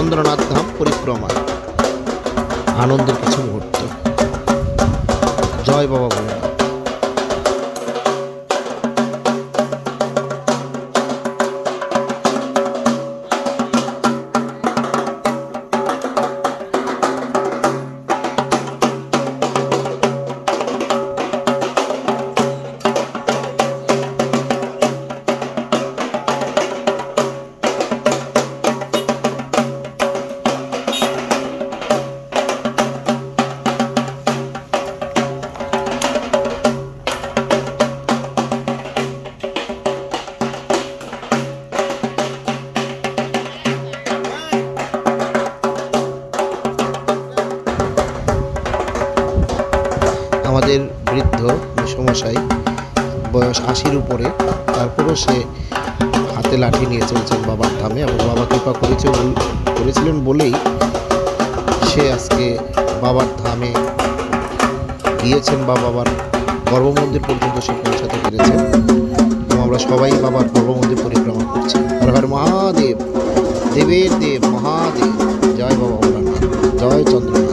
চন্দ্রনাথ ধাম পরিক্রমা, আনন্দের কিছু মুহূর্ত। জয় বাবা ভোলেনাথ। আমাদের বৃদ্ধ মেসমশাই, বয়স ৮০-র উপরে, তারপরেও সে হাতে লাঠি নিয়ে চলছেন বাবার ধামে, এবং বাবা কৃপা করেছিলেন বলেই সে আজকে বাবার ধামে গিয়েছেন বা বাবার গর্ভমন্দির পর্যন্ত সে পৌঁছাতে পেরেছেন। এবং আমরা সবাই বাবার গর্ভমন্দির পরিক্রমা করছি। হর হর মহাদেব, দেবের দেব মহাদেব। জয় বাবা ভোলানাথ, জয় চন্দ্রনাথ।